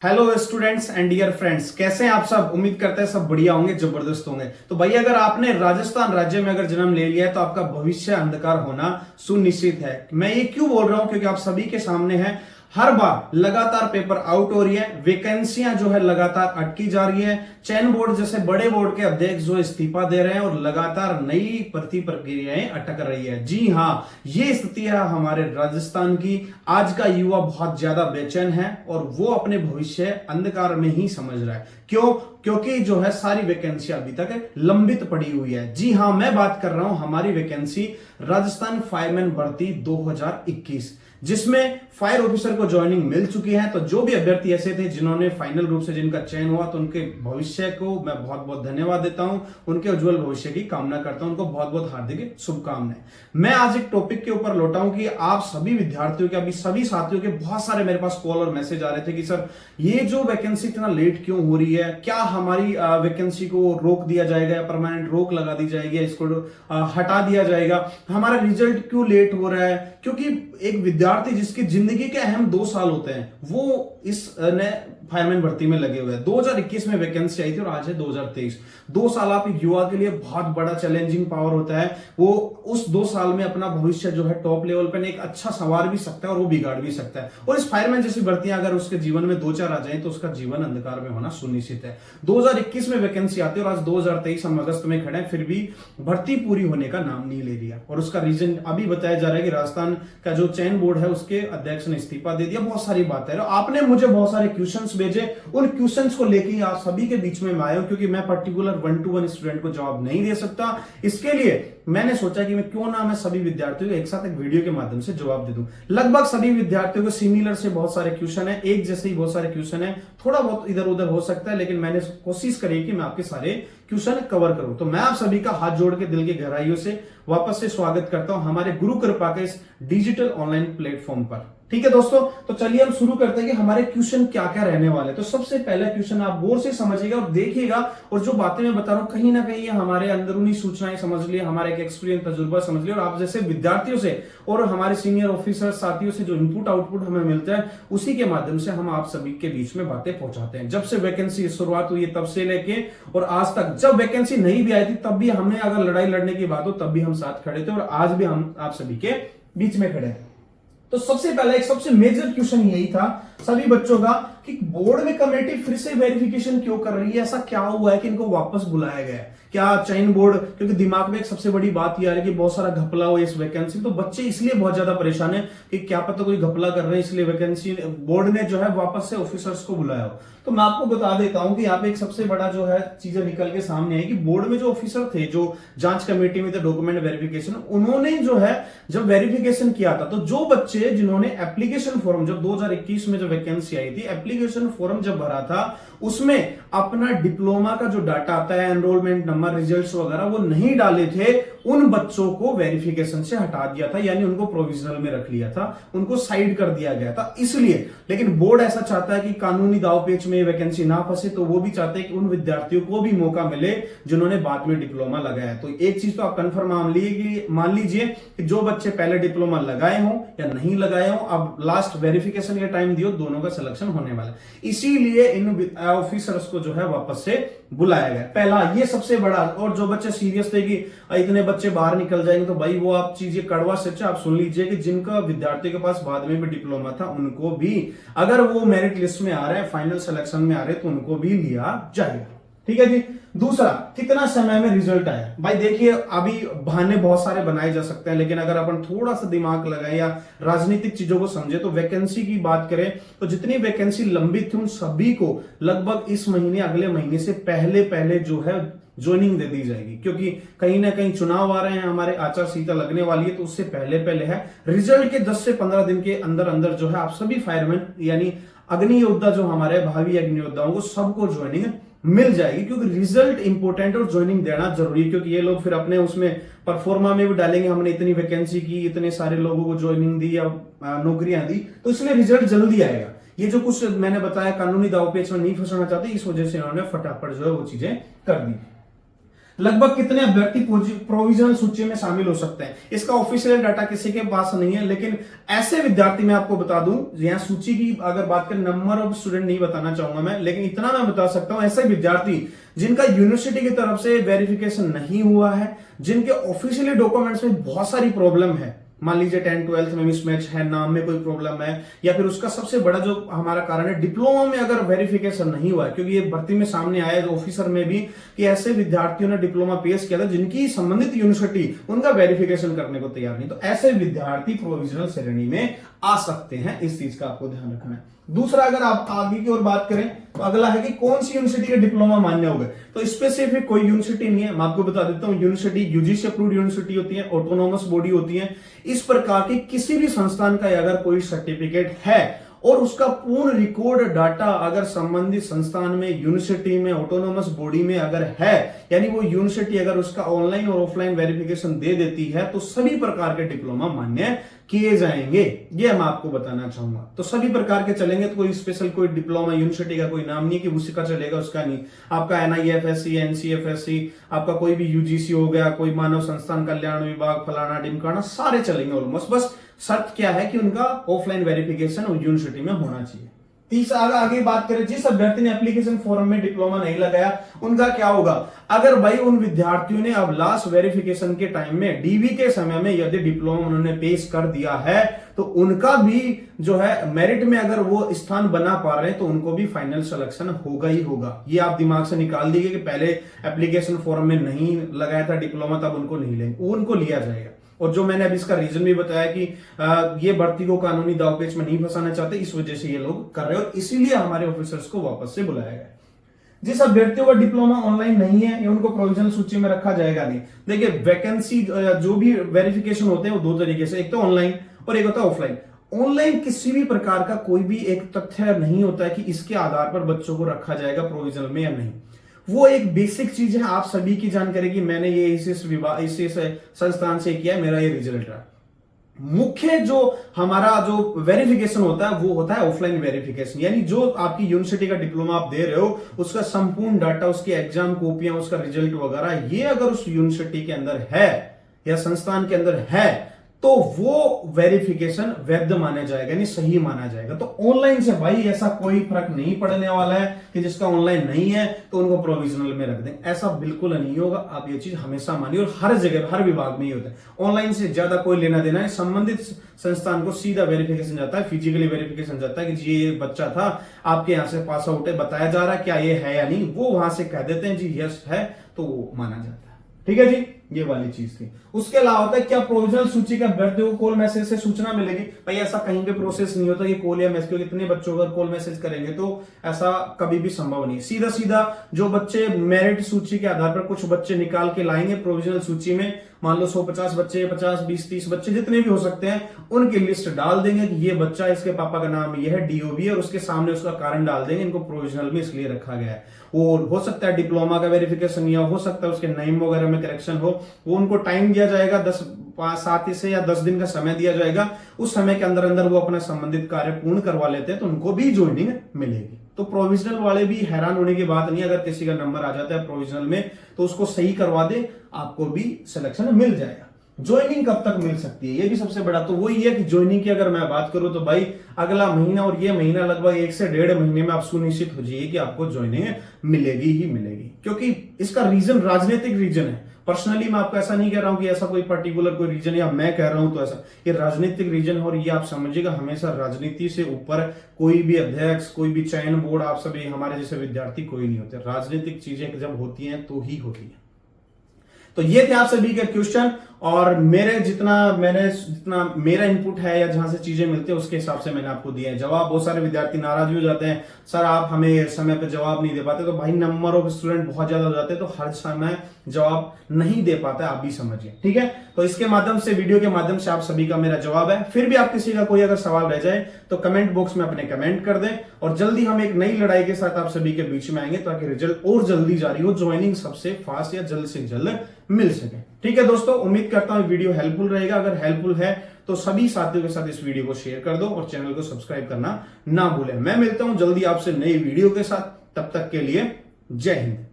Hello students and dear friends, कैसे हैं आप सब। उम्मीद करते हैं सब बढ़िया होंगे, जबरदस्त होंगे। तो भाई अगर आपने राजस्थान राज्य में अगर जन्म ले लिया है तो आपका भविष्य अंधकार होना सुनिश्चित है। मैं ये क्यों बोल रहा हूं, क्योंकि आप सभी के सामने है, हर बार लगातार पेपर आउट हो रही है, वैकेंसियां जो है लगातार अटकी जा रही है। चयन बोर्ड जैसे बड़े बोर्ड के अध्यक्ष जो इस्तीफा दे रहे हैं और लगातार नई भर्ती प्रक्रियाएं अटक रही है। जी हां, ये स्थिति है हमारे राजस्थान की। आज का युवा बहुत ज्यादा बेचैन है और वो अपने भविष्य अंधकार में ही समझ रहा है। क्यों? क्योंकि जो है सारी वैकेंसी अभी तक लंबित पड़ी हुई है। जी हां, मैं बात कर रहा हूं हमारी वैकेंसी राजस्थान फायरमैन भर्ती 2021, जिसमें फायर ऑफिसर को ज्वाइनिंग मिल चुकी है। तो जो भी अभ्यर्थी ऐसे थे जिन्होंने फाइनल रूप से जिनका चयन हुआ, तो उनके भविष्य को मैं बहुत बहुत धन्यवाद देता हूं, उनके उज्जवल भविष्य की कामना करता हूं, उनको बहुत बहुत हार्दिक शुभकामनाएं। मैं आज एक टॉपिक के ऊपर लौटा हूं कि आप सभी विद्यार्थियों के, अभी सभी साथियों के बहुत सारे मेरे पास कॉल और मैसेज आ रहे थे कि सर ये जो वैकेंसी इतना लेट क्यों हो रही है, क्या हमारी वैकेंसी को रोक दिया जाएगा या परमानेंट रोक लगा दी जाएगी, इसको हटा दिया जाएगा, हमारा रिजल्ट क्यों लेट हो रहा है। क्योंकि एक विद्यार्थी जिसकी जिंदगी के अहम 2 साल होते हैं, वो इस फायरमैन भर्ती में लगे हुए हैं। 2021 में वैकेंसी आई थी और आज है 2023। 2 साल आप एक युवा के लिए बहुत बड़ा चैलेंजिंग पावर होता है। वो उस 2 साल में अपना भविष्य जो है टॉप लेवल पर एक अच्छा संवार भी सकता है और वो बिगाड़ भी सकता है। और इस फायरमैन जैसी भर्तियां अगर उसके जीवन में 2-4 आ जाए तो उसका जीवन अंधकार में होना सुनिश्चित है। 2021 में वैकेंसी आती है और आज 2023 हम अगस्त में खड़े हैं, फिर भी भर्ती पूरी होने का नाम नहीं ले रही है। और उसका रीजन अभी बताया जा रहा है कि राजस्थान का जो चयन बोर्ड है उसके अध्यक्ष ने इस्तीफा दे दिया। बहुत सारी बातें हैं। आपने मुझे बहुत सारे क्वेश्चंस भेजे, उन क्वेश्चंस को लेके आप सभी के बीच में आया हूं, क्योंकि मैं पर्टिकुलर 1-to-1 स्टूडेंट को जवाब नहीं दे सकता। इसके लिए मैंने सोचा कि मैं क्यों ना मैं सभी विद्यार्थियों को एक साथ एक वीडियो के माध्यम से जवाब दे दूं। लगभग सभी विद्यार्थियों को सिमिलर से बहुत सारे क्वेश्चन है, एक जैसे ही बहुत सारे क्वेश्चन है, थोड़ा बहुत इधर उधर हो सकता है, लेकिन मैंने कोशिश करी कि मैं आपके सारे क्वेश्चन कवर करूं। तो मैं आप सभी का हाथ जोड़ के दिल की गहराइयों से वापस से स्वागत करता हूं हमारे गुरु कृपा के इस डिजिटल ऑनलाइन प्लेटफॉर्म पर। ठीक है दोस्तों, तो चलिए हम शुरू करते हैं कि हमारे क्वेश्चन क्या क्या रहने वाले। तो सबसे पहला क्वेश्चन आप गौर से समझिएगा और देखिएगा, और जो बातें मैं बता रहा हूं कहीं ना कहीं ये हमारे अंदरूनी सूचनाएं समझ लिए, हमारे एक एक्सपीरियंस तजुर्बा समझ लिए, और आप जैसे विद्यार्थियों से और हमारे सीनियर ऑफिसर साथियों से जो इनपुट आउटपुट हमें मिलता है उसी के माध्यम से हम आप सभी के बीच में बातें पहुंचाते हैं। जब से वैकेंसी शुरुआत हुई है तब से लेके और आज तक, जब वैकेंसी नहीं भी आई थी तब भी हमने अगर लड़ाई लड़ने की बात हो तब भी हम साथ खड़े थे, और आज भी हम आप सभी के बीच में खड़े हैं। तो सबसे पहला एक सबसे मेजर क्वेश्चन यही था सभी बच्चों का कि बोर्ड में कमेटी फिर से वेरिफिकेशन क्यों कर रही है, ऐसा क्या हुआ है कि इनको वापस बुलाया गया है। क्या चयन बोर्ड, क्योंकि दिमाग में एक सबसे बड़ी बात यह है कि बहुत सारा घपला हो इस वैकेंसी, तो बच्चे इसलिए बहुत ज्यादा परेशान है कि क्या पता कोई घपला कर रहे हैं, इसलिए वैकेंसी बोर्ड ने जो है वापस से ऑफिसर्स को बुलाया हो। तो मैं आपको बता देता हूं कि यहाँ पे एक सबसे बड़ा जो है चीजें निकल के सामने है कि बोर्ड में जो ऑफिसर थे, जो जांच कमेटी में थे डॉक्यूमेंट वेरिफिकेशन, उन्होंने जो है जब वेरिफिकेशन किया था तो जो बच्चे जिन्होंने एप्लीकेशन फॉर्म, जब 2021 में जो वैकेंसी आई थी, एप्लीकेशन फॉर्म जब भरा था उसमें अपना डिप्लोमा का जो डाटा आता है, एनरोलमेंट नंबर, रिजल्ट्स वगैरह, वो नहीं डाले थे, उन बच्चों को वेरिफिकेशन से हटा दिया था, यानी उनको प्रोविजनल में रख लिया था, उनको साइड कर दिया गया था इसलिए। लेकिन बोर्ड ऐसा चाहता है कि कानूनी दावपेच में वैकेंसी ना फंसे, तो वो भी चाहते हैं कि उन विद्यार्थियों को भी मौका मिले जिन्होंने बाद में डिप्लोमा लगाया। तो एक चीज तो आप कंफर्म मान लीजिए कि जो बच्चे पहले डिप्लोमा लगाए हों या नहीं लगाए हों, अब लास्ट वेरिफिकेशन के टाइम दियो, दोनों का सिलेक्शन होने वाला है। इसीलिए इन ऑफिसर्स को जो है वापस से बुलाया गया। पहला ये सबसे बड़ा। और जो बच्चे सीरियस थे कि इतने बच्चे बाहर निकल जाएंगे, तो भाई वो आप चीज ये कड़वा सच आप सुन लीजिए कि जिनका विद्यार्थी के पास बाद में भी डिप्लोमा था उनको भी, अगर वो मेरिट लिस्ट में आ रहे हैं, फाइनल सिलेक्शन में आ रहे हैं, तो उनको भी लिया जाएगा। ठीक है जी। दूसरा, कितना समय में रिजल्ट आया। भाई देखिए, अभी बहाने बहुत सारे बनाए जा सकते हैं, लेकिन अगर अपन थोड़ा सा दिमाग लगाए या राजनीतिक चीजों को समझे तो वैकेंसी की बात करें तो जितनी वैकेंसी लंबित थी उन सभी को लगभग इस महीने, अगले महीने से पहले जो है ज्वाइनिंग दे दी जाएगी, क्योंकि कहीं ना कहीं चुनाव आ रहे हैं, हमारे आचार संहिता लगने वाली है, तो उससे पहले है। रिजल्ट के 10 से 15 दिन के अंदर जो है आप सभी फायरमैन यानी अग्नि योद्धा जो हमारे भावी अग्नि योद्धाओं को सबको ज्वाइनिंग मिल जाएगी, क्योंकि रिजल्ट इंपॉर्टेंट और ज्वाइनिंग देना जरूरी है। क्योंकि ये लोग फिर अपने उसमें परफॉर्मा में भी डालेंगे, हमने इतनी वैकेंसी की, इतने सारे लोगों को ज्वाइनिंग दी या नौकरियां दी, तो इसलिए रिजल्ट जल्दी आएगा। ये जो कुछ मैंने बताया कानूनी दावपेच में नहीं फंसना चाहते, इस वजह से इन्होंने फटाफट जो है वो चीजें कर दी। लगभग कितने अभ्यर्थी प्रोविजनल सूची में शामिल हो सकते हैं, इसका ऑफिशियल डाटा किसी के पास नहीं है। लेकिन ऐसे विद्यार्थी, मैं आपको बता दूं, यहां सूची की अगर बात करें, नंबर ऑफ स्टूडेंट नहीं बताना चाहूंगा मैं, लेकिन इतना मैं बता सकता हूं, ऐसे विद्यार्थी जिनका यूनिवर्सिटी की तरफ से वेरिफिकेशन नहीं हुआ है, जिनके ऑफिशियली डॉक्यूमेंट्स में बहुत सारी प्रॉब्लम है, मान लीजिए 10th 12th में मिसमैच है, नाम में कोई प्रॉब्लम है, या फिर उसका सबसे बड़ा जो हमारा कारण है डिप्लोमा में अगर वेरिफिकेशन नहीं हुआ है, क्योंकि ये भर्ती में सामने आया है ऑफिसर में भी कि ऐसे विद्यार्थियों ने डिप्लोमा पेश किया था जिनकी संबंधित यूनिवर्सिटी उनका वेरिफिकेशन करने को तैयार नहीं, तो ऐसे विद्यार्थी प्रोविजनल श्रेणी में आ सकते हैं। इस चीज का आपको ध्यान रखना है। दूसरा, अगर आप आगे की ओर बात करें तो अगला है कि कौन सी यूनिवर्सिटी के डिप्लोमा मान्य हो गए, तो स्पेसिफिक कोई यूनिवर्सिटी नहीं है। मैं आपको बता देता हूं, यूनिवर्सिटी यूजीसी अप्रूव्ड यूनिवर्सिटी होती है, ऑटोनोमस बॉडी होती है। इस प्रकार की किसी भी संस्थान का अगर कोई सर्टिफिकेट है और उसका पूर्ण रिकॉर्ड डाटा अगर संबंधित संस्थान में, यूनिवर्सिटी में, ऑटोनोमस बॉडी में अगर है, यानी वो यूनिवर्सिटी अगर उसका ऑनलाइन और ऑफलाइन वेरिफिकेशन दे देती है, तो सभी प्रकार के डिप्लोमा मान्य किए जाएंगे। ये मैं आपको बताना चाहूंगा। तो सभी प्रकार के चलेंगे, तो कोई स्पेशल कोई डिप्लोमा यूनिवर्सिटी का कोई नाम नहीं है कि उसी का चलेगा, उसका नहीं। आपका NIFSC, NCFSC, आपका कोई भी UGC हो गया, कोई मानव संस्थान कल्याण विभाग, फलाना ढिमकाना, सारे चलेंगे ऑलमोस्ट। बस शर्त क्या है कि उनका ऑफलाइन वेरिफिकेशन और यूनिवर्सिटी में होना चाहिए। तीसरा, आगे बात करें, जिस अभ्यर्थी ने एप्लीकेशन फॉर्म में डिप्लोमा नहीं लगाया, उनका क्या होगा? अगर भाई उन विद्यार्थियों ने अब लास्ट वेरिफिकेशन के टाइम में, डीवी के समय में यदि डिप्लोमा उन्होंने पेश कर दिया है, तो उनका भी जो है मेरिट में अगर वो स्थान बना पा रहे हैं, तो उनको भी फाइनल सिलेक्शन होगा ही होगा। ये आप दिमाग से निकाल दीजिए कि पहले एप्लीकेशन फॉर्म में नहीं लगाया था डिप्लोमा, तब उनको नहीं लेंगे, वो उनको लिया जाएगा। और जो मैंने अभी इसका रीजन भी बताया कि ये भर्ती को कानूनी दावपेच में नहीं फंसाना चाहते, इस वजह से ये लोग कर रहे हैं और इसीलिए हमारे ऑफिसर्स को वापस से बुलाया गया। जिस अभ्यर्थियों का डिप्लोमा ऑनलाइन नहीं है, या उनको प्रोविजनल सूची में रखा जाएगा नहीं। देखिए, वैकेंसी जो भी वेरिफिकेशन होते हैं वो दो तरीके से, एक तो ऑनलाइन और एक होता है ऑफलाइन। ऑनलाइन किसी भी प्रकार का कोई भी एक तथ्य नहीं होता है कि इसके आधार पर बच्चों को रखा जाएगा प्रोविजनल में या नहीं। वो एक बेसिक चीज है, आप सभी की जानकारी कि मैंने ये इस विभाग, इस संस्थान से किया है, मेरा ये रिजल्ट रहा। मुख्य जो हमारा जो वेरिफिकेशन होता है वो होता है ऑफलाइन वेरिफिकेशन, यानी जो आपकी यूनिवर्सिटी का डिप्लोमा आप दे रहे हो, उसका संपूर्ण डाटा, उसकी एग्जाम कॉपियां, उसका रिजल्ट वगैरह, ये अगर उस यूनिवर्सिटी के अंदर है या संस्थान के अंदर है, तो वो वेरिफिकेशन वैध माना जाएगा, यानी सही माना जाएगा। तो ऑनलाइन से भाई ऐसा कोई फर्क नहीं पड़ने वाला है कि जिसका ऑनलाइन नहीं है तो उनको प्रोविजनल में रख दें, ऐसा बिल्कुल नहीं होगा। आप ये चीज हमेशा मानिए, और हर जगह, हर विभाग में ही होता है। ऑनलाइन से ज्यादा कोई लेना देना है, संबंधित संस्थान को सीधा वेरिफिकेशन जाता है, फिजिकली वेरिफिकेशन जाता है कि जी ये बच्चा था, आपके यहाँ से पास आउट है, बताया जा रहा है क्या ये है या नहीं, वो वहां से कह देते हैं जी यस है, तो वो माना जाता है। ठीक है जी, ये वाली चीज थी। उसके अलावा होता है क्या प्रोविजनल सूची के अभ्यर्थियों को कॉल मैसेज से सूचना मिलेगी? भाई ऐसा कहीं पे प्रोसेस नहीं होता, ये कॉल या मैसेज, इतने बच्चों का कॉल मैसेज करेंगे तो ऐसा कभी भी संभव नहीं। सीधा सीधा जो बच्चे मेरिट सूची के आधार पर कुछ बच्चे निकाल के लाएंगे प्रोविजनल सूची में, मान लो 150 बच्चे, 50, 20, 30 बच्चे, जितने भी हो सकते हैं, उनकी लिस्ट डाल देंगे कि ये बच्चा, इसके पापा का नाम ये है, DOB है, और उसके सामने उसका कारण डाल देंगे, इनको प्रोविजनल में इसलिए रखा गया है। और हो सकता है डिप्लोमा का वेरिफिकेशन, या हो सकता है उसके नेम वगैरह में करेक्शन हो, वो उनको टाइम दिया जाएगा, 7 से या 10 दिन का समय दिया जाएगा। उस समय के अंदर अंदर वो अपना संबंधित कार्य पूर्ण करवा लेते हैं, तो उनको भी ज्वाइनिंग मिलेगी। तो प्रोविजनल वाले भी हैरान होने की बात नहीं, अगर किसी का नंबर आ जाता है प्रोविजनल में तो उसको सही करवा दे, आपको भी सिलेक्शन मिल जाएगा। ज्वाइनिंग कब तक मिल सकती है, ये भी सबसे बड़ा तो वही है कि ज्वाइनिंग की अगर मैं बात करूं तो भाई अगला महीना और ये महीना लगभग 1 से 1.5 महीने में आप सुनिश्चित हो जाइए कि आपको ज्वाइनिंग मिलेगी ही मिलेगी। क्योंकि इसका रीजन राजनीतिक रीजन है। पर्सनली मैं आपको ऐसा नहीं कह रहा हूं कि ऐसा कोई पर्टिकुलर कोई रीजन, या मैं कह रहा हूं तो ऐसा, ये राजनीतिक रीजन है। और ये आप समझिएगा, हमेशा राजनीति से ऊपर कोई भी अध्यक्ष, कोई भी चयन बोर्ड, आप सभी हमारे जैसे विद्यार्थी कोई नहीं होते। राजनीतिक चीजें जब होती हैं तो ही होती है। तो ये थे आप सभी के क्वेश्चन, और जितना मेरा इनपुट है या जहां से चीजें मिलती है उसके हिसाब से मैंने आपको दिए हैं जवाब। बहुत सारे विद्यार्थी नाराज भी हो जाते हैं, सर आप हमें समय पे जवाब नहीं दे पाते। तो भाई नंबर ऑफ स्टूडेंट बहुत ज्यादा हो जाते हैं, तो हर समय जवाब नहीं दे पाता है, आप भी समझिए। ठीक है, तो इसके माध्यम से, वीडियो के माध्यम से आप सभी का मेरा जवाब है। फिर भी आप किसी का कोई अगर सवाल रह जाए तो कमेंट बॉक्स में अपने कमेंट कर दें, और जल्दी हम एक नई लड़ाई के साथ आप सभी के बीच में आएंगे, ताकि रिजल्ट और जल्दी जारी हो, ज्वाइनिंग सबसे फास्ट या जल्द से जल्द मिल सके। ठीक है दोस्तों, उम्मीद करता हूं वीडियो हेल्पफुल रहेगा। अगर हेल्पफुल है तो सभी साथियों के साथ इस वीडियो को शेयर कर दो, और चैनल को सब्सक्राइब करना ना भूलें। मैं मिलता हूं जल्दी आपसे नई वीडियो के साथ, तब तक के लिए जय हिंद।